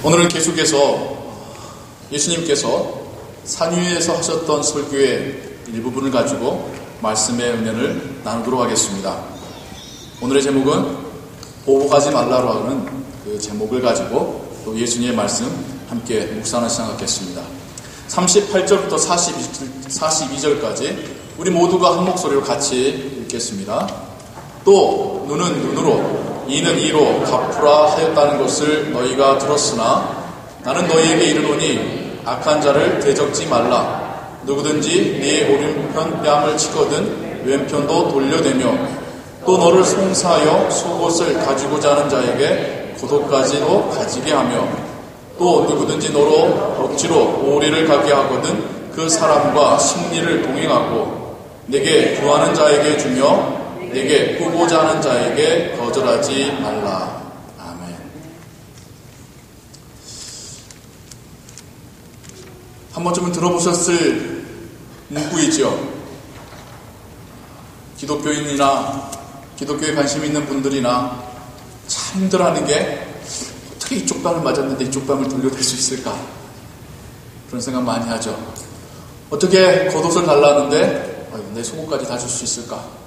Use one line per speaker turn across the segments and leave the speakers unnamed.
오늘은 계속해서 예수님께서 산 위에서 하셨던 설교의 일부분을 가지고 말씀의 은혜를 나누도록 하겠습니다. 오늘의 제목은 보복하지 말라고 하는 그 제목을 가지고 또 예수님의 말씀 함께 묵상을 시작하겠습니다. 38절부터 42절까지 우리 모두가 한 목소리로 같이 읽겠습니다. 또 눈은 눈으로 이는 이로 갚으라 하였다는 것을 너희가 들었으나 나는 너희에게 이르노니 악한 자를 대적지 말라. 누구든지 네 오른편 뺨을 치거든 왼편도 돌려내며 또 너를 송사하여 속옷을 가지고자 하는 자에게 겉옷까지도 가지게 하며 또 누구든지 너로 억지로 오리를 가게 하거든 그 사람과 심리를 동행하고 내게 구하는 자에게 주며 내게 꾸고자 하는 자에게 거절하지 말라. 아멘. 한 번쯤은 들어보셨을 문구이죠. 기독교인이나 기독교에 관심 있는 분들이나 참 힘들어하는 게 어떻게 이쪽 뺨을 맞았는데 이쪽 뺨을 돌려댈 수 있을까? 그런 생각 많이 하죠. 어떻게 겉옷을 달라는데 내 속옷까지 다 줄 수 있을까?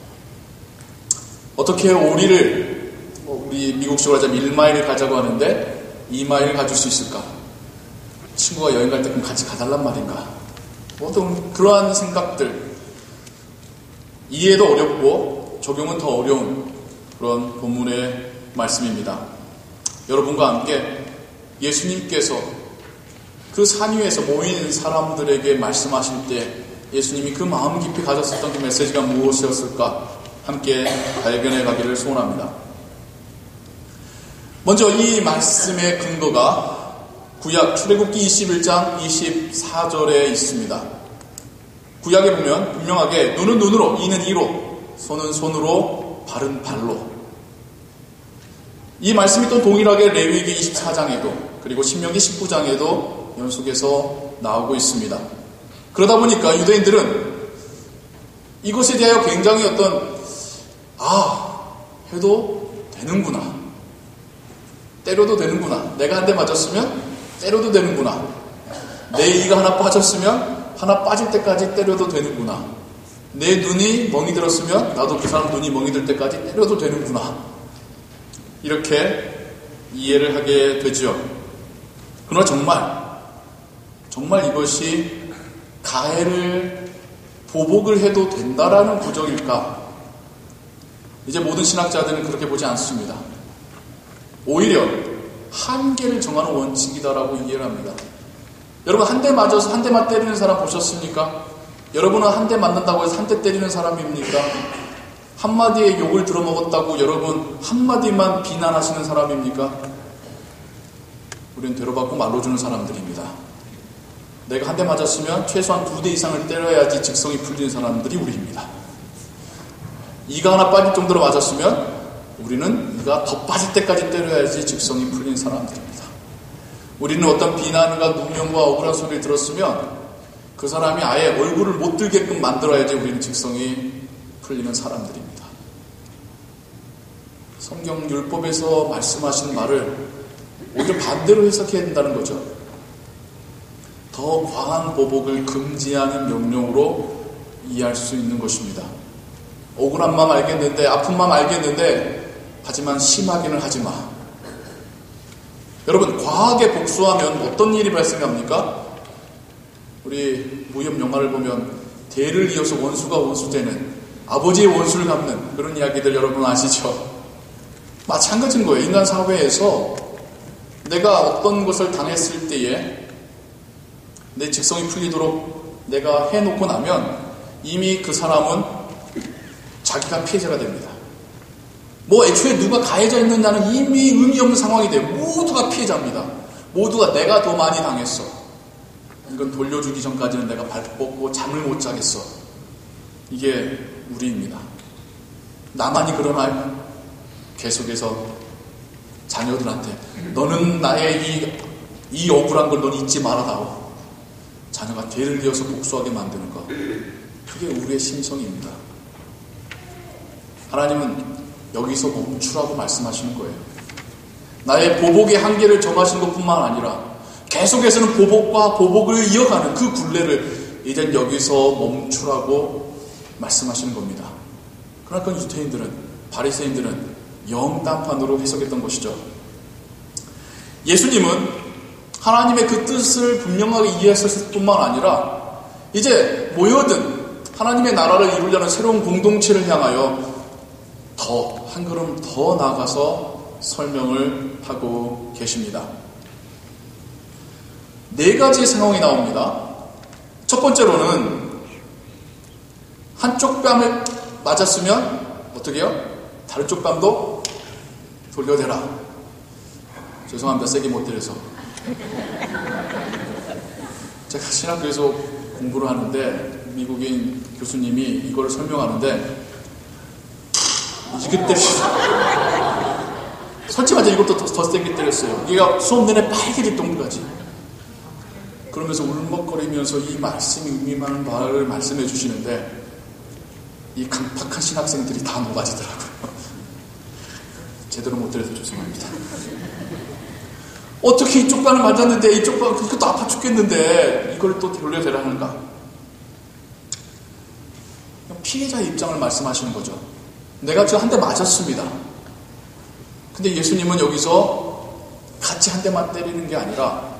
어떻게 오리를 우리 미국식으로 하자면 1마일을 가자고 하는데 2마일을 가줄 수 있을까? 친구가 여행 갈 때 그럼 같이 가달란 말인가? 어떤 그러한 생각들, 이해도 어렵고 적용은 더 어려운 그런 본문의 말씀입니다. 여러분과 함께 예수님께서 그 산 위에서 모인 사람들에게 말씀하실 때 예수님이 그 마음 깊이 가졌었던 그 메시지가 무엇이었을까? 함께 발견해 가기를 소원합니다. 먼저 이 말씀의 근거가 구약 출애굽기 21장 24절에 있습니다. 구약에 보면 분명하게 눈은 눈으로, 이는 이로, 손은 손으로, 발은 발로. 이 말씀이 또 동일하게 레위기 24장에도 그리고 신명기 19장에도 연속해서 나오고 있습니다. 그러다 보니까 유대인들은 이것에 대하여 굉장히 해도 되는구나. 때려도 되는구나. 내가 한 대 맞았으면 때려도 되는구나. 내 이가 하나 빠졌으면 하나 빠질 때까지 때려도 되는구나. 내 눈이 멍이 들었으면 나도 그 사람 눈이 멍이 들 때까지 때려도 되는구나. 이렇게 이해를 하게 되죠. 그러나 정말 이것이 가해를 보복을 해도 된다라는 구절일까? 이제 모든 신학자들은 그렇게 보지 않습니다. 오히려 한계를 정하는 원칙이다라고 이해를 합니다. 여러분 한 대 맞아서 한 대만 때리는 사람 보셨습니까? 여러분은 한 대 맞는다고 해서 한 대 때리는 사람입니까? 한마디의 욕을 들어먹었다고 여러분 한마디만 비난하시는 사람입니까? 우리는 되로받고 말로 주는 사람들입니다. 내가 한 대 맞았으면 최소한 2대 이상을 때려야지 직성이 풀리는 사람들이 우리입니다. 이가 하나 빠질 정도로 맞았으면 우리는 이가 더 빠질 때까지 때려야지 직성이 풀리는 사람들입니다. 우리는 어떤 비난과 누명과 억울한 소리를 들었으면 그 사람이 아예 얼굴을 못 들게끔 만들어야지 우리는 직성이 풀리는 사람들입니다. 성경 율법에서 말씀하신 말을 오히려 반대로 해석해야 된다는 거죠. 더 과한 보복을 금지하는 명령으로 이해할 수 있는 것입니다. 억울한 마음 알겠는데, 아픈 마음 알겠는데, 하지만 심하게는 하지 마. 여러분, 과하게 복수하면 어떤 일이 발생합니까? 우리 무협 영화를 보면 대를 이어서 원수가 원수되는, 아버지의 원수를 갚는 그런 이야기들 여러분 아시죠? 마찬가지인 거예요. 인간 사회에서 내가 어떤 것을 당했을 때에 내 직성이 풀리도록 내가 해놓고 나면 이미 그 사람은 자기가 피해자가 됩니다. 애초에 누가 가해자 있느냐는 이미 의미 없는 상황이 돼요. 모두가 피해자입니다. 모두가 내가 더 많이 당했어. 이건 돌려주기 전까지는 내가 발 뻗고 잠을 못 자겠어. 이게 우리입니다. 나만이 그러나요? 계속해서 자녀들한테 너는 나의 이 억울한 걸 넌 잊지 말아다오. 자녀가 죄를 이어서 복수하게 만드는 것. 그게 우리의 심성입니다. 하나님은 여기서 멈추라고 말씀하시는 거예요. 나의 보복의 한계를 정하신 것뿐만 아니라 계속해서는 보복과 보복을 이어가는 그 굴레를 이젠 여기서 멈추라고 말씀하시는 겁니다. 그러나 그 유대인들은, 바리새인들은 영 딴판으로 해석했던 것이죠. 예수님은 하나님의 그 뜻을 분명하게 이해했을 뿐만 아니라 이제 모여든 하나님의 나라를 이루려는 새로운 공동체를 향하여 한 걸음 더 나아가서 설명을 하고 계십니다. 4가지의 상황이 나옵니다. 첫 번째로는 한쪽 뺨을 맞았으면 어떻게 해요? 다른 쪽 뺨도 돌려대라. 죄송합니다. 세게 못 때려서. 제가 신학교에서 공부를 하는데 미국인 교수님이 이걸 설명하는데 이게 때리시죠. 솔직히 이것도 더 세게 때렸어요. 얘가 수업 내내 빨개졌던 것까지. 그러면서 울먹거리면서 이 말씀이 의미하는 말을 말씀해 주시는데 이 강팍한 신학생들이 다 녹아지더라고요. 제대로 못 때려서 죄송합니다. 어떻게 이쪽 반을 맞았는데 이쪽 반 그것도 아파 죽겠는데 이걸 또 돌려대라 하는가? 피해자의 입장을 말씀하시는 거죠. 내가 지금 한 대 맞았습니다. 근데 예수님은 여기서 같이 한 대만 때리는 게 아니라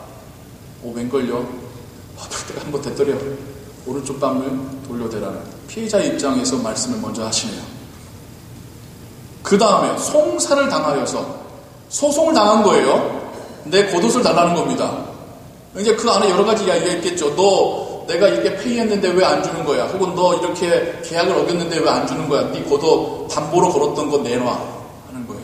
웬걸요? 내가 한번 대때려 오른쪽 뺨을 돌려대라는 피해자의 입장에서 말씀을 먼저 하시네요. 그 다음에 송사를 당하여서 소송을 당한 거예요. 내 겉옷을 달라는 겁니다. 이제 그 안에 여러 가지 이야기가 있겠죠. 너 내가 이렇게 페이했는데 왜 안 주는 거야? 혹은 너 이렇게 계약을 어겼는데 왜 안 주는 거야? 네 겉옷 담보로 걸었던 거 내놔 하는 거예요.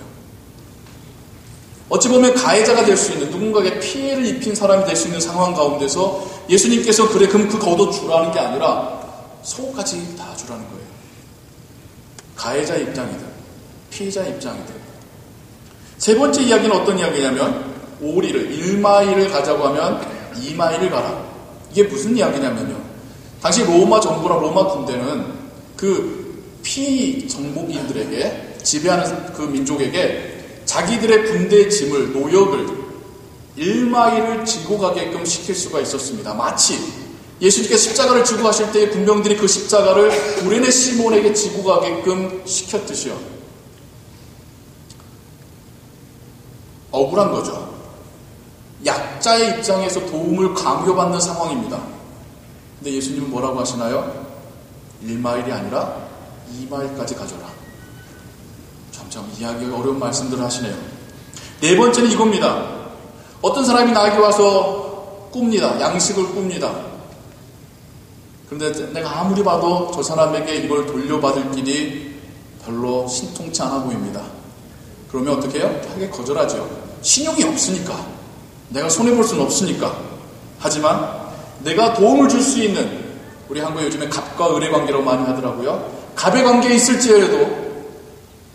어찌 보면 가해자가 될 수 있는, 누군가에게 피해를 입힌 사람이 될 수 있는 상황 가운데서 예수님께서 그래 그럼 그 겉옷 주라는 게 아니라 속까지 다 주라는 거예요. 가해자 입장이든 피해자 입장이든. 세 번째 이야기는 어떤 이야기냐면 오리를 1마일을 가자고 하면 2마일을 가라. 이게 무슨 이야기냐면요. 당시 로마 정부나 로마 군대는 그 피정복인들에게, 지배하는 그 민족에게 자기들의 군대 짐을, 노역을 1마일을 지고 가게끔 시킬 수가 있었습니다. 마치 예수님께서 십자가를 지고 가실 때의 군병들이 그 십자가를 구레네 시몬에게 지고 가게끔 시켰듯이요. 억울한 거죠. 약자의 입장에서 도움을 강요받는 상황입니다. 근데 예수님은 뭐라고 하시나요? 1마일이 아니라 2마일까지 가져라. 점점 이해하기가 어려운 말씀들을 하시네요. 네 번째는 이겁니다. 어떤 사람이 나에게 와서 꿉니다. 양식을 꿉니다. 그런데 내가 아무리 봐도 저 사람에게 이걸 돌려받을 길이 별로 신통치 않아 보입니다. 그러면 어떻게 해요? 하게 거절하죠. 신용이 없으니까. 내가 손해볼 수는 없으니까. 하지만 내가 도움을 줄 수 있는, 우리 한국에 요즘에 갑과 을의 관계라고 많이 하더라고요. 갑의 관계에 있을지라도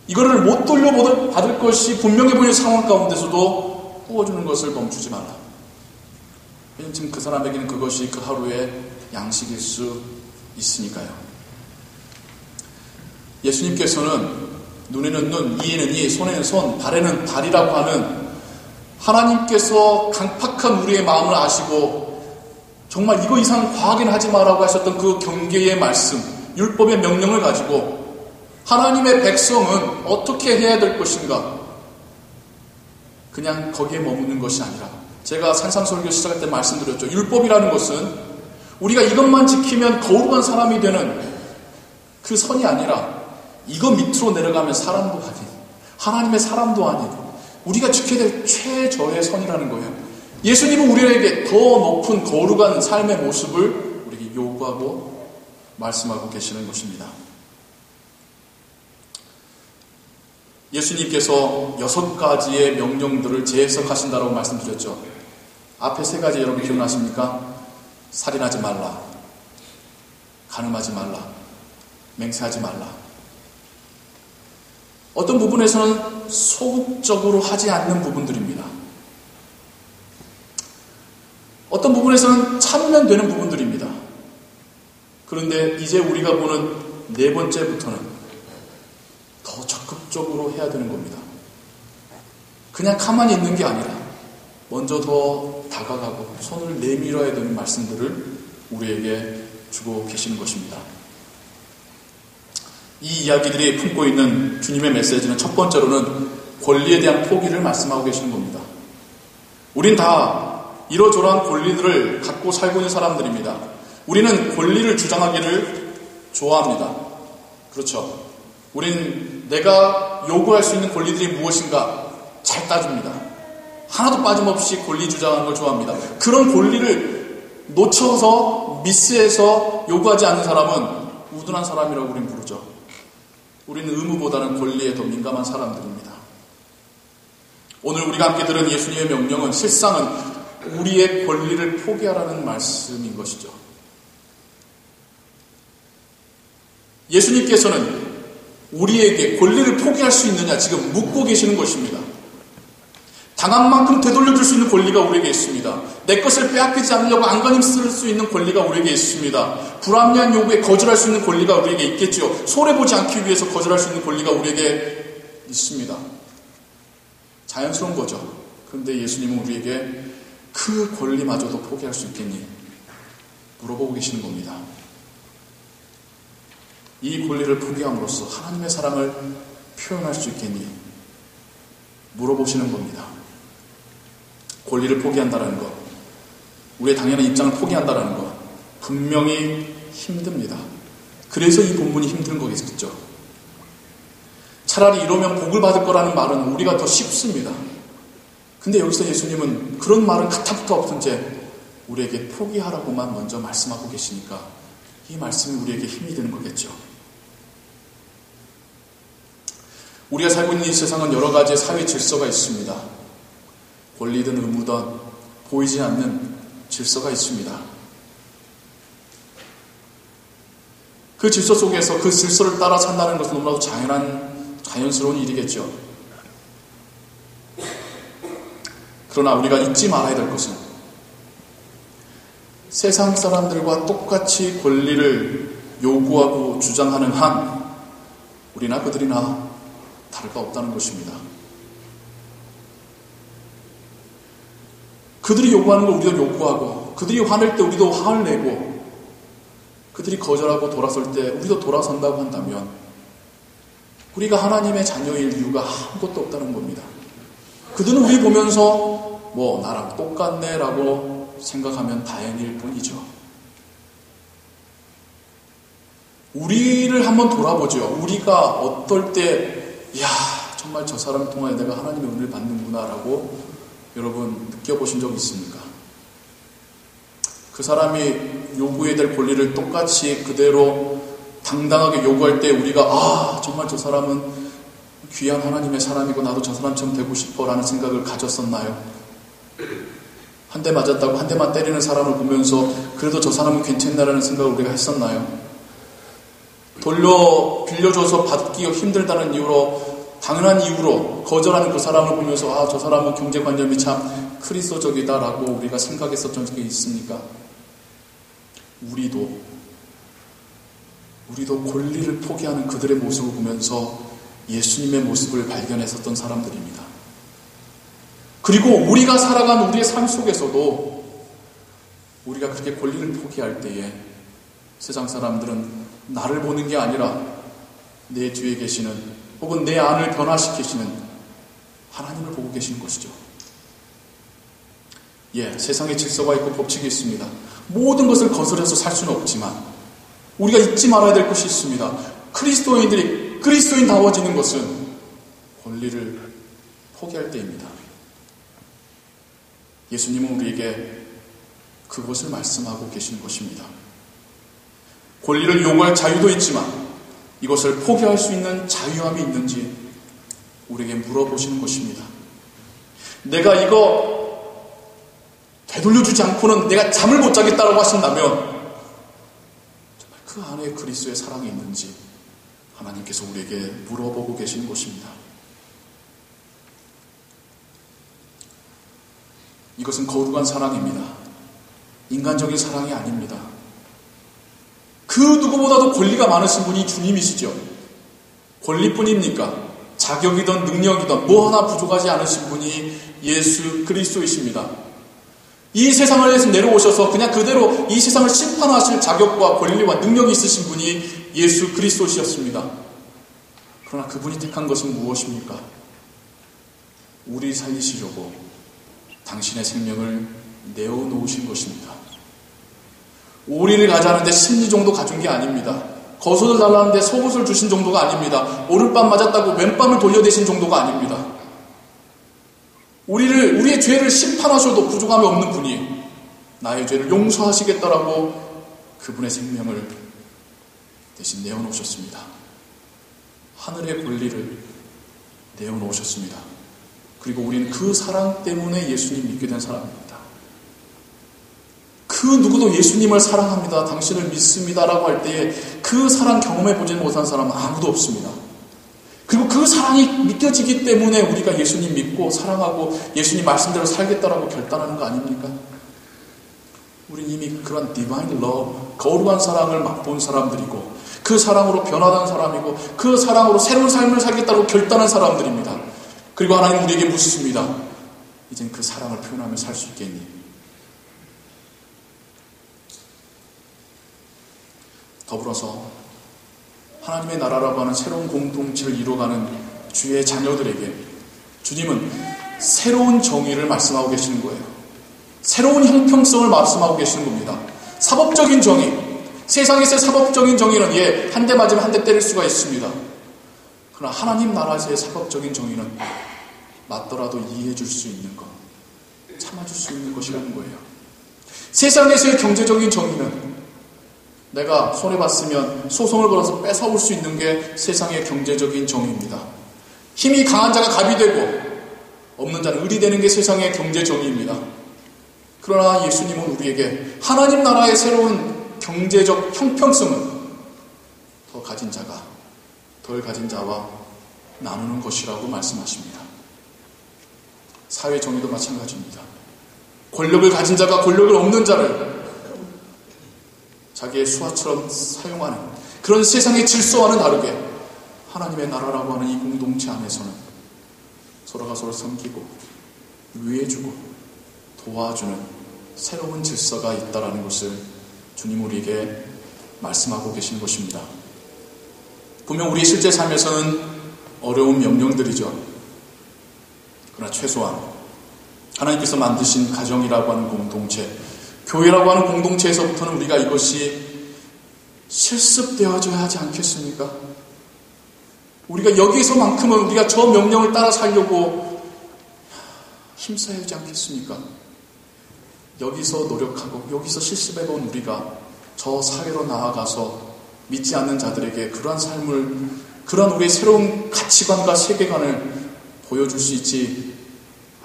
이거를 못 돌려받을 것이 분명해 보이는 상황 가운데서도 구워주는 것을 멈추지 마라. 왜냐하면 지금 그 사람에게는 그것이 그 하루의 양식일 수 있으니까요. 예수님께서는 눈에는 눈, 이에는 이, 손에는 손, 발에는 발이라고 하는 하나님께서 강팍한 우리의 마음을 아시고 정말 이거 이상 과하게는 하지 마라고 하셨던 그 경계의 말씀, 율법의 명령을 가지고 하나님의 백성은 어떻게 해야 될 것인가? 그냥 거기에 머무는 것이 아니라, 제가 산상설교 시작할 때 말씀드렸죠. 율법이라는 것은 우리가 이것만 지키면 거룩한 사람이 되는 그 선이 아니라 이거 밑으로 내려가면 사람도 아닌, 하나님의 사람도 아닌 우리가 지켜야 될 최저의 선이라는 거예요. 예수님은 우리에게 더 높은 거룩한 삶의 모습을 우리에게 요구하고 말씀하고 계시는 것입니다. 예수님께서 6가지의 명령들을 재해석하신다고 말씀드렸죠. 앞에 3가지 여러분 기억나십니까? 살인하지 말라, 간음하지 말라, 맹세하지 말라. 어떤 부분에서는 소극적으로 하지 않는 부분들입니다. 어떤 부분에서는 참으면 되는 부분들입니다. 그런데 이제 우리가 보는 4번째부터는 더 적극적으로 해야 되는 겁니다. 그냥 가만히 있는 게 아니라 먼저 더 다가가고 손을 내밀어야 되는 말씀들을 우리에게 주고 계시는 것입니다. 이 이야기들이 품고 있는 주님의 메시지는 첫 번째로는 권리에 대한 포기를 말씀하고 계시는 겁니다. 우린 다 이러저러한 권리들을 갖고 살고 있는 사람들입니다. 우리는 권리를 주장하기를 좋아합니다. 그렇죠? 우린 내가 요구할 수 있는 권리들이 무엇인가 잘 따집니다. 하나도 빠짐없이 권리 주장하는 걸 좋아합니다. 그런 권리를 놓쳐서 미스해서 요구하지 않는 사람은 우둔한 사람이라고 우린 부르죠. 우리는 의무보다는 권리에 더 민감한 사람들입니다. 오늘 우리가 함께 들은 예수님의 명령은 실상은 우리의 권리를 포기하라는 말씀인 것이죠. 예수님께서는 우리에게 권리를 포기할 수 있느냐 지금 묻고 계시는 것입니다. 당한 만큼 되돌려줄 수 있는 권리가 우리에게 있습니다. 내 것을 빼앗기지 않으려고 안간힘 쓸 수 있는 권리가 우리에게 있습니다. 불합리한 요구에 거절할 수 있는 권리가 우리에게 있겠지요. 손해보지 않기 위해서 거절할 수 있는 권리가 우리에게 있습니다. 자연스러운 거죠. 그런데 예수님은 우리에게 그 권리마저도 포기할 수 있겠니? 물어보고 계시는 겁니다. 이 권리를 포기함으로써 하나님의 사랑을 표현할 수 있겠니? 물어보시는 겁니다. 권리를 포기한다는 것, 우리의 당연한 입장을 포기한다는 것, 분명히 힘듭니다. 그래서 이 본문이 힘든 거겠죠. 차라리 이러면 복을 받을 거라는 말은 우리가 더 쉽습니다. 근데 여기서 예수님은 그런 말은 가타부터 없은 채 우리에게 포기하라고만 먼저 말씀하고 계시니까 이 말씀이 우리에게 힘이 되는 거겠죠. 우리가 살고 있는 이 세상은 여러 가지의 사회 질서가 있습니다. 권리든 의무든 보이지 않는 질서가 있습니다. 그 질서 속에서 그 질서를 따라 산다는 것은 너무나도 자연스러운 일이겠죠. 그러나 우리가 잊지 말아야 될 것은 세상 사람들과 똑같이 권리를 요구하고 주장하는 한 우리나 그들이나 다를 바 없다는 것입니다. 그들이 요구하는 걸 우리도 요구하고, 그들이 화낼 때 우리도 화를 내고, 그들이 거절하고 돌아설 때 우리도 돌아선다고 한다면 우리가 하나님의 자녀일 이유가 아무것도 없다는 겁니다. 그들은 우리 보면서 나랑 똑같네 라고 생각하면 다행일 뿐이죠. 우리를 한번 돌아보죠. 우리가 어떨 때 정말 저 사람을 통하여 내가 하나님의 은혜를 받는구나 라고 여러분 느껴보신 적 있습니까? 그 사람이 요구해야 될 권리를 똑같이 그대로 당당하게 요구할 때 우리가 정말 저 사람은 귀한 하나님의 사람이고 나도 저 사람처럼 되고 싶어 라는 생각을 가졌었나요? 한 대 맞았다고 한 대만 때리는 사람을 보면서 그래도 저 사람은 괜찮나라는 생각을 우리가 했었나요? 빌려줘서 받기 힘들다는 이유로, 당연한 이유로 거절하는 그 사람을 보면서 저 사람은 경제관념이 참 크리스토적이다라고 우리가 생각했었던 적이 있습니까? 우리도 권리를 포기하는 그들의 모습을 보면서 예수님의 모습을 발견했었던 사람들입니다. 그리고 우리가 살아가는 우리의 삶 속에서도 우리가 그렇게 권리를 포기할 때에 세상 사람들은 나를 보는 게 아니라 내 뒤에 계시는 혹은 내 안을 변화시키시는 하나님을 보고 계시는 것이죠. 세상에 질서가 있고 법칙이 있습니다. 모든 것을 거스려서 살 수는 없지만 우리가 잊지 말아야 될 것이 있습니다. 그리스도인들이 그리스도인다워지는 것은 권리를 포기할 때입니다. 예수님은 우리에게 그것을 말씀하고 계시는 것입니다. 권리를 요구할 자유도 있지만 이것을 포기할 수 있는 자유함이 있는지 우리에게 물어보시는 것입니다. 내가 이거 되돌려주지 않고는 내가 잠을 못 자겠다라고 하신다면 정말 그 안에 그리스도의 사랑이 있는지 하나님께서 우리에게 물어보고 계시는 것입니다. 이것은 거룩한 사랑입니다. 인간적인 사랑이 아닙니다. 그 누구보다도 권리가 많으신 분이 주님이시죠. 권리뿐입니까? 자격이든 능력이든 뭐 하나 부족하지 않으신 분이 예수 그리스도이십니다. 이 세상을 위해서 내려오셔서 그냥 그대로 이 세상을 심판하실 자격과 권리와 능력이 있으신 분이 예수 그리스도시였습니다. 그러나 그분이 택한 것은 무엇입니까? 우리 살리시려고 당신의 생명을 내어놓으신 것입니다. 오리를 가자는데 심리 정도 가준 게 아닙니다. 겉옷을 달라는데 속옷을 주신 정도가 아닙니다. 오른밤 맞았다고 왼밤을 돌려대신 정도가 아닙니다. 우리의 죄를 심판하셔도 부족함이 없는 분이 나의 죄를 용서하시겠다라고 그분의 생명을 대신 내어놓으셨습니다. 하늘의 권리를 내어놓으셨습니다. 그리고 우리는 그 사랑 때문에 예수님 믿게 된 사람입니다. 그 누구도 예수님을 사랑합니다, 당신을 믿습니다라고 할 때에 그 사랑 경험해보지 못한 사람은 아무도 없습니다. 그리고 그 사랑이 믿겨지기 때문에 우리가 예수님 믿고 사랑하고 예수님 말씀대로 살겠다라고 결단하는 거 아닙니까? 우린 이미 그런 divine love, 거룩한 사랑을 맛본 사람들이고 그 사랑으로 변화된 사람이고 그 사랑으로 새로운 삶을 살겠다고 결단한 사람들입니다. 그리고 하나님 우리에게 묻습니다. 이젠 그 사랑을 표현하며 살 수 있겠니? 더불어서 하나님의 나라라고 하는 새로운 공동체를 이루어가는 주의 자녀들에게 주님은 새로운 정의를 말씀하고 계시는 거예요. 새로운 형평성을 말씀하고 계시는 겁니다. 사법적인 정의, 세상에서의 사법적인 정의는 한 대 맞으면 한 대 때릴 수가 있습니다. 그러나 하나님 나라에서의 사법적인 정의는 맞더라도 이해해 줄 수 있는 것, 참아줄 수 있는 것이라는 거예요. 세상에서의 경제적인 정의는 내가 손해봤으면 소송을 걸어서 뺏어올 수 있는 게 세상의 경제적인 정의입니다. 힘이 강한 자가 갑이 되고 없는 자는 을이 되는 게 세상의 경제 정의입니다. 그러나 예수님은 우리에게 하나님 나라의 새로운 경제적 형평성은 더 가진 자가 덜 가진 자와 나누는 것이라고 말씀하십니다. 사회 정의도 마찬가지입니다. 권력을 가진 자가 권력을 없는 자를 자기의 수하처럼 사용하는 그런 세상의 질서와는 다르게 하나님의 나라라고 하는 이 공동체 안에서는 서로가 서로 섬기고 위해주고 도와주는 새로운 질서가 있다라는 것을 주님 우리에게 말씀하고 계시는 것입니다. 분명 우리 실제 삶에서는 어려운 명령들이죠. 그러나 최소한 하나님께서 만드신 가정이라고 하는 공동체, 교회라고 하는 공동체에서부터는 우리가 이것이 실습되어져야 하지 않겠습니까? 우리가 여기서만큼은 우리가 저 명령을 따라 살려고 힘써야 하지 않겠습니까? 여기서 노력하고 여기서 실습해본 우리가 저 사회로 나아가서 믿지 않는 자들에게 그러한 삶을, 그러한 우리의 새로운 가치관과 세계관을 보여줄 수 있지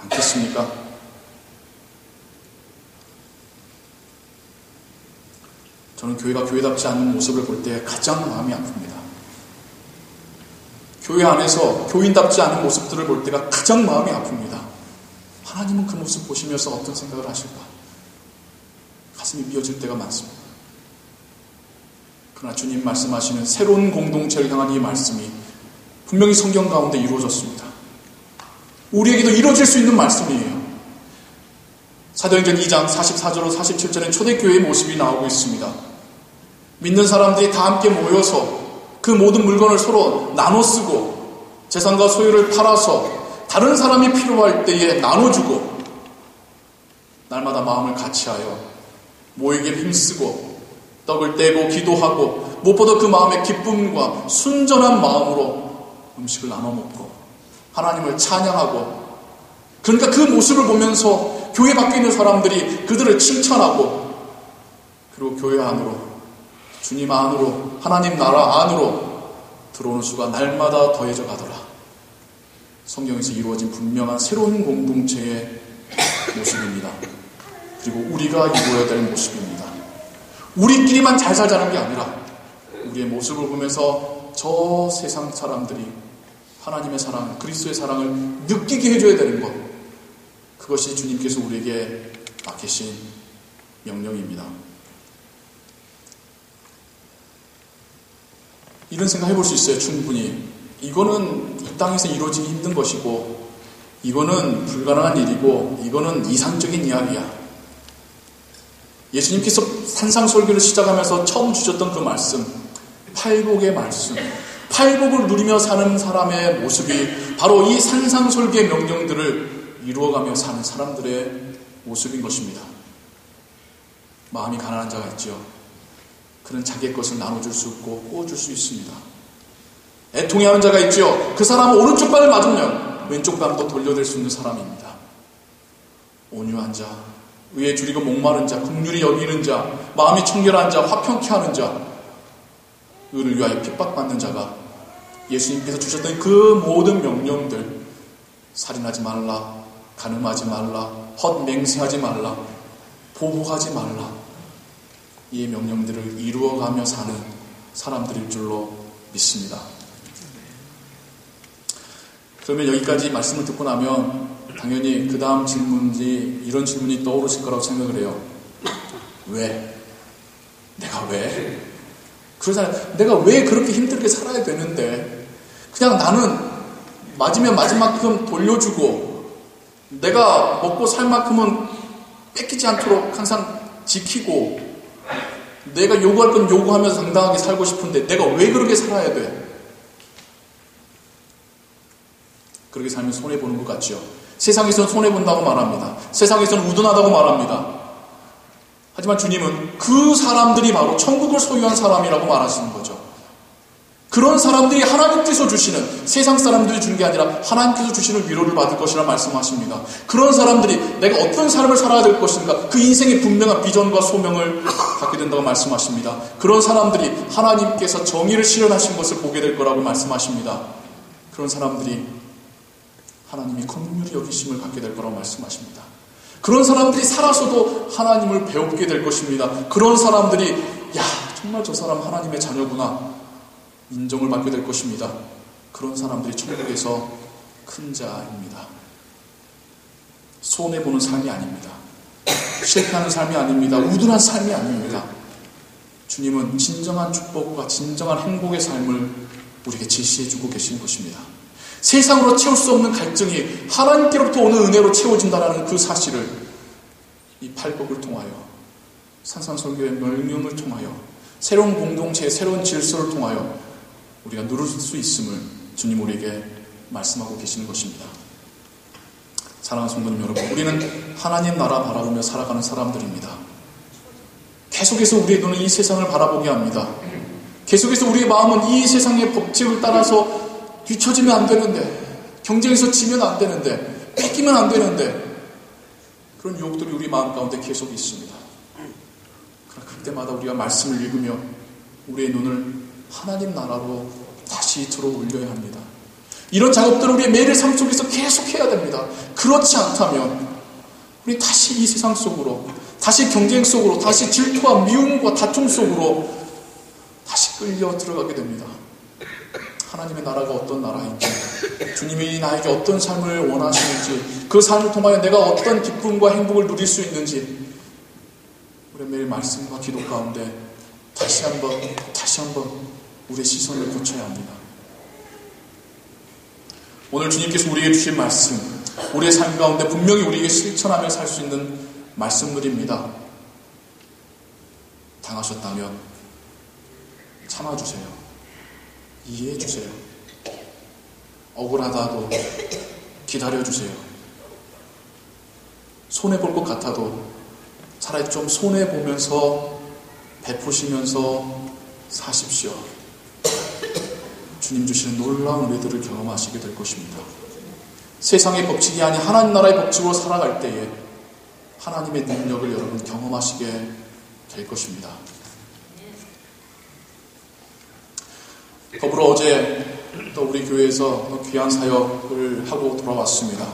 않겠습니까? 저는 교회가 교회답지 않은 모습을 볼 때 가장 마음이 아픕니다. 교회 안에서 교인답지 않은 모습들을 볼 때가 가장 마음이 아픕니다. 하나님은 그 모습 보시면서 어떤 생각을 하실까? 가슴이 미어질 때가 많습니다. 그러나 주님 말씀하시는 새로운 공동체를 향한 이 말씀이 분명히 성경 가운데 이루어졌습니다. 우리에게도 이루어질 수 있는 말씀이에요. 사도행전 2장 44절로 47절엔 초대교회의 모습이 나오고 있습니다. 믿는 사람들이 다 함께 모여서 그 모든 물건을 서로 나눠 쓰고 재산과 소유를 팔아서 다른 사람이 필요할 때에 나눠주고 날마다 마음을 같이하여 모이기를 힘쓰고 떡을 떼고 기도하고 무엇보다 그 마음의 기쁨과 순전한 마음으로 음식을 나눠 먹고 하나님을 찬양하고, 그러니까 그 모습을 보면서 교회 밖에 있는 사람들이 그들을 칭찬하고, 그리고 교회 안으로, 주님 안으로, 하나님 나라 안으로 들어오는 수가 날마다 더해져 가더라. 성경에서 이루어진 분명한 새로운 공동체의 모습입니다. 그리고 우리가 이루어야 될 모습입니다. 우리끼리만 잘 살자는 게 아니라 우리의 모습을 보면서 저 세상 사람들이 하나님의 사랑, 그리스도의 사랑을 느끼게 해줘야 되는 것, 그것이 주님께서 우리에게 맡기신 명령입니다. 이런 생각 해볼 수 있어요. 충분히 이거는 이 땅에서 이루어지기 힘든 것이고 이거는 불가능한 일이고 이거는 이상적인 이야기야. 예수님께서 산상설교를 시작하면서 처음 주셨던 그 말씀, 팔복의 말씀, 팔복을 누리며 사는 사람의 모습이 바로 이 산상설교의 명령들을 이루어가며 사는 사람들의 모습인 것입니다. 마음이 가난한 자가 있죠. 그는 자기의 것을 나눠줄 수 없고 꼬줄 수 있습니다. 애통해하는 자가 있죠. 그 사람은 오른쪽 발을 맞으면 왼쪽 발도 돌려댈 수 있는 사람입니다. 온유한 자, 의에 줄이고 목마른 자, 긍휼히 여기는 자, 마음이 청결한 자, 화평케 하는 자, 의를 위하여 핍박받는 자가 예수님께서 주셨던 그 모든 명령들, 살인하지 말라, 간음하지 말라, 헛맹세하지 말라, 보복하지 말라, 이 명령들을 이루어가며 사는 사람들일 줄로 믿습니다. 그러면 여기까지 말씀을 듣고 나면 당연히 그 다음 질문이 이런 질문이 떠오르실 거라고 생각을 해요. 왜? 내가 왜? 그러잖아요. 내가 왜 그렇게 힘들게 살아야 되는데 그냥 나는 맞으면 맞은 만큼 돌려주고 내가 먹고 살 만큼은 뺏기지 않도록 항상 지키고 내가 요구할 건 요구하면서 당당하게 살고 싶은데 내가 왜 그렇게 살아야 돼? 그렇게 살면 손해보는 것 같죠. 세상에서는 손해본다고 말합니다. 세상에서는 우둔하다고 말합니다. 하지만 주님은 그 사람들이 바로 천국을 소유한 사람이라고 말하시는 거죠. 그런 사람들이 하나님께서 주시는, 세상 사람들이 주는 게 아니라 하나님께서 주시는 위로를 받을 것이라 말씀하십니다. 그런 사람들이 내가 어떤 삶을 살아야 될 것인가, 그 인생의 분명한 비전과 소명을 갖게 된다고 말씀하십니다. 그런 사람들이 하나님께서 정의를 실현하신 것을 보게 될 거라고 말씀하십니다. 그런 사람들이 하나님이 긍휼히 여기심을 갖게 될 거라고 말씀하십니다. 그런 사람들이 살아서도 하나님을 배우게 될 것입니다. 그런 사람들이 야, 정말 저 사람 하나님의 자녀구나 인정을 받게 될 것입니다. 그런 사람들이 천국에서 큰 자입니다. 손해보는 삶이 아닙니다. 실패하는 삶이 아닙니다. 우둔한 삶이 아닙니다. 주님은 진정한 축복과 진정한 행복의 삶을 우리에게 제시해주고 계신 것입니다. 세상으로 채울 수 없는 갈증이 하나님께로부터 오는 은혜로 채워진다는 그 사실을 이 팔복을 통하여, 산상설교의 명령을 통하여, 새로운 공동체의 새로운 질서를 통하여 우리가 누릴 수 있음을 주님 우리에게 말씀하고 계시는 것입니다. 사랑하는 성도님 여러분, 우리는 하나님 나라 바라보며 살아가는 사람들입니다. 계속해서 우리의 눈은 이 세상을 바라보게 합니다. 계속해서 우리의 마음은 이 세상의 법칙을 따라서 뒤처지면 안 되는데, 경쟁에서 지면 안 되는데, 뺏기면 안 되는데, 그런 유혹들이 우리 마음 가운데 계속 있습니다. 그러나 그때마다 우리가 말씀을 읽으며 우리의 눈을 하나님 나라로 다시 들어 올려야 합니다. 이런 작업들을 우리의 매일 삶 속에서 계속 해야 됩니다. 그렇지 않다면 우리 다시 이 세상 속으로, 다시 경쟁 속으로, 다시 질투와 미움과 다툼 속으로 다시 끌려 들어가게 됩니다. 하나님의 나라가 어떤 나라인지, 주님이 나에게 어떤 삶을 원하시는지, 그 삶을 통하여 내가 어떤 기쁨과 행복을 누릴 수 있는지 우리 매일 말씀과 기도 가운데 다시 한번 우리의 시선을 고쳐야 합니다. 오늘 주님께서 우리에게 주신 말씀, 우리의 삶 가운데 분명히 우리에게 실천하며 살 수 있는 말씀들입니다. 당하셨다면 참아주세요. 이해해주세요. 억울하다도 기다려주세요. 손해볼 것 같아도 차라리 좀 손해보면서 베푸시면서 사십시오. 주님 주시는 놀라운 은혜들을 경험하시게 될 것입니다. 세상의 법칙이 아닌 하나님 나라의 법칙으로 살아갈 때에 하나님의 능력을 여러분 경험하시게 될 것입니다. 더불어 어제 또 우리 교회에서 귀한 사역을 하고 돌아왔습니다.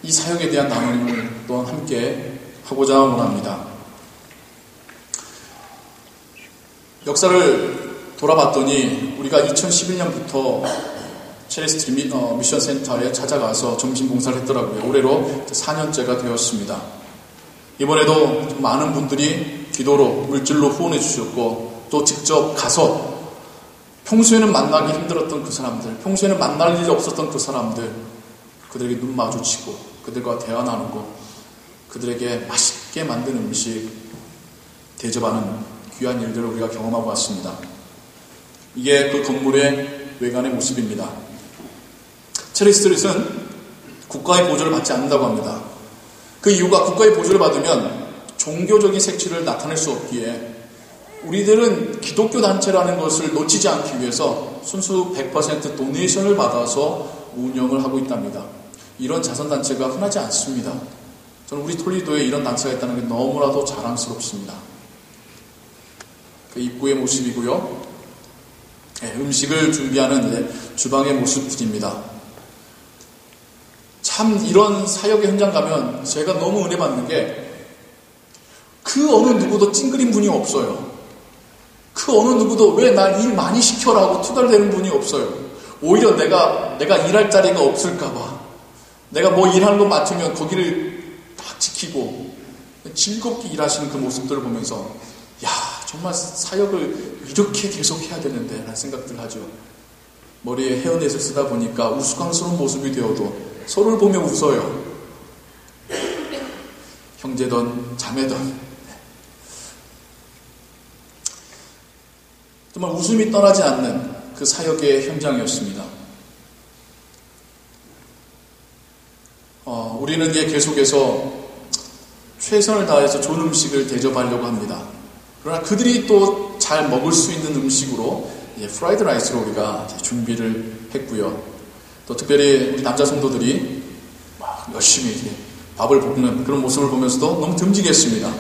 이 사역에 대한 나눔을 또한 함께 하고자 원합니다. 역사를 돌아봤더니 우리가 2011년부터 체레스트 미션 센터에 찾아가서 점심 봉사를 했더라고요. 올해로 4년째가 되었습니다. 이번에도 많은 분들이 기도로 물질로 후원해 주셨고 또 직접 가서 평소에는 만나기 힘들었던 그 사람들, 평소에는 만날 일이 없었던 그 사람들, 그들에게 눈 마주치고 그들과 대화 나누고 그들에게 맛있게 만든 음식 대접하는 귀한 일들을 우리가 경험하고 왔습니다. 이게 그 건물의 외관의 모습입니다. 체리스트릿은 국가의 보조를 받지 않는다고 합니다. 그 이유가 국가의 보조를 받으면 종교적인 색채를 나타낼 수 없기에 우리들은 기독교 단체라는 것을 놓치지 않기 위해서 순수 100% 도네이션을 받아서 운영을 하고 있답니다. 이런 자선단체가 흔하지 않습니다. 저는 우리 톨리도에 이런 단체가 있다는 게 너무나도 자랑스럽습니다. 그 입구의 모습이고요. 음식을 준비하는 주방의 모습들입니다. 참 이런 사역의 현장 가면 제가 너무 은혜 받는 게 그 어느 누구도 찡그린 분이 없어요. 그 어느 누구도 왜 나 일 많이 시켜라고 투덜대는 분이 없어요. 오히려 내가 일할 자리가 없을까봐 내가 뭐 일하는 거 맡으면 거기를 딱 지키고 즐겁게 일하시는 그 모습들을 보면서 야 정말 사역을 이렇게 계속 해야 되는데 라는 생각들 하죠. 머리에 헤어넷을 쓰다 보니까 우스꽝스러운 모습이 되어도 서로를 보며 웃어요. 형제든 자매든 정말 웃음이 떠나지 않는 그 사역의 현장이었습니다. 우리는 이제 계속해서 최선을 다해서 좋은 음식을 대접하려고 합니다. 그러나 그들이 또 잘 먹을 수 있는 음식으로 프라이드 라이스로 우리가 준비를 했고요. 또 특별히 우리 남자 성도들이 막 열심히 밥을 볶는 그런 모습을 보면서도 너무 듬직했습니다.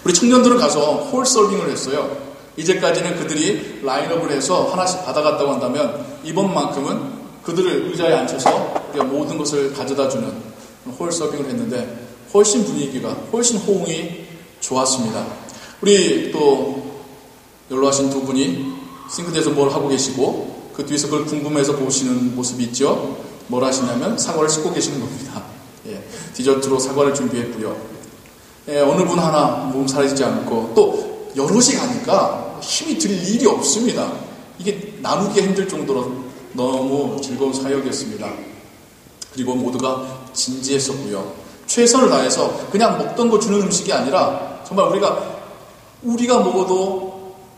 우리 청년들은 가서 홀 서빙을 했어요. 이제까지는 그들이 라인업을 해서 하나씩 받아갔다고 한다면 이번만큼은 그들을 의자에 앉혀서 우리가 모든 것을 가져다주는 홀 서빙을 했는데 훨씬 분위기가 훨씬 호응이 좋았습니다. 우리 또 연로하신 두 분이 싱크대에서 뭘 하고 계시고 그 뒤에서 그걸 궁금해서 보시는 모습이 있죠. 뭘 하시냐면 사과를 씻고 계시는 겁니다. 디저트로 사과를 준비했고요. 어느 분 하나 몸살이지 않고 또 여럿이 가니까 힘이 들 일이 없습니다. 이게 나누기 힘들 정도로 너무 즐거운 사역이었습니다. 그리고 모두가 진지했었고요. 최선을 다해서 그냥 먹던 거 주는 음식이 아니라 정말 우리가 먹어도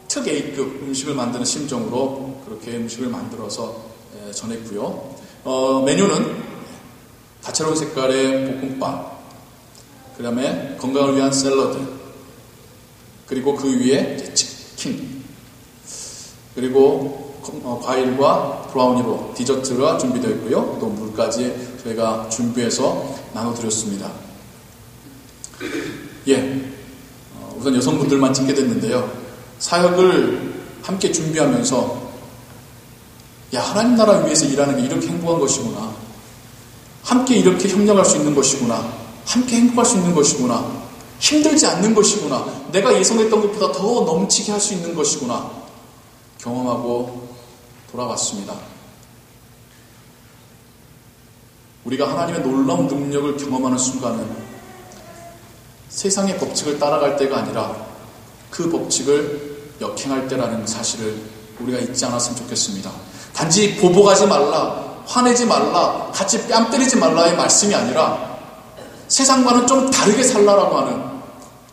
특 A급 음식을 만드는 심정으로 그렇게 음식을 만들어서 전했고요. 메뉴는 다채로운 색깔의 볶음밥, 그 다음에 건강을 위한 샐러드, 그리고 그 위에 치킨, 그리고 과일과 브라우니로 디저트가 준비되어 있고요. 또 물까지 저희가 준비해서 나눠드렸습니다. 우선 여성분들만 찍게 됐는데요. 사역을 함께 준비하면서 하나님 나라 위해서 일하는 게 이렇게 행복한 것이구나. 함께 이렇게 협력할 수 있는 것이구나. 함께 행복할 수 있는 것이구나. 힘들지 않는 것이구나. 내가 예상했던 것보다 더 넘치게 할 수 있는 것이구나. 경험하고 돌아왔습니다. 우리가 하나님의 놀라운 능력을 경험하는 순간은 세상의 법칙을 따라갈 때가 아니라 그 법칙을 역행할 때라는 사실을 우리가 잊지 않았으면 좋겠습니다. 단지 보복하지 말라, 화내지 말라, 같이 뺨 때리지 말라의 말씀이 아니라 세상과는 좀 다르게 살라라고 하는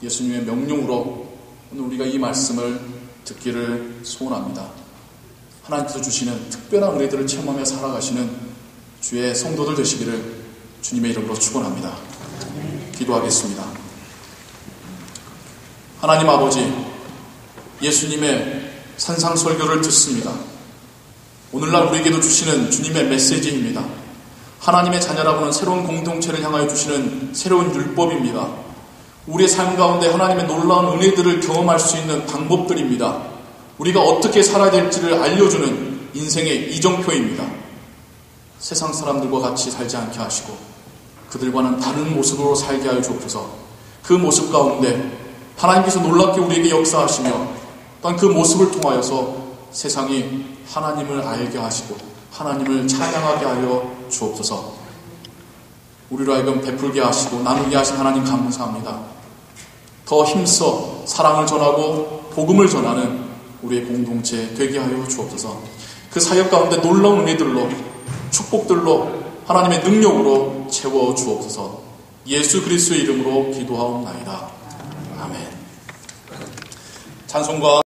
예수님의 명령으로 오늘 우리가 이 말씀을 듣기를 소원합니다. 하나님께서 주시는 특별한 은혜들을 체험하며 살아가시는 주의 성도들 되시기를 주님의 이름으로 축원합니다. 기도하겠습니다. 하나님 아버지, 예수님의 산상설교를 듣습니다. 오늘날 우리에게도 주시는 주님의 메시지입니다. 하나님의 자녀라고는 새로운 공동체를 향하여 주시는 새로운 율법입니다. 우리의 삶 가운데 하나님의 놀라운 은혜들을 경험할 수 있는 방법들입니다. 우리가 어떻게 살아야 될지를 알려주는 인생의 이정표입니다. 세상 사람들과 같이 살지 않게 하시고 그들과는 다른 모습으로 살게 하여 주옵소서. 그 모습 가운데 하나님께서 놀랍게 우리에게 역사하시며 또한 그 모습을 통하여서 세상이 하나님을 알게 하시고 하나님을 찬양하게 하여 주옵소서. 우리로 하여금 베풀게 하시고 나누게 하신 하나님 감사합니다. 더 힘써 사랑을 전하고 복음을 전하는 우리의 공동체 되게 하여 주옵소서. 그 사역 가운데 놀라운 은혜들로, 축복들로, 하나님의 능력으로 채워 주옵소서. 예수 그리스도의 이름으로 기도하옵나이다. 아멘. 찬송가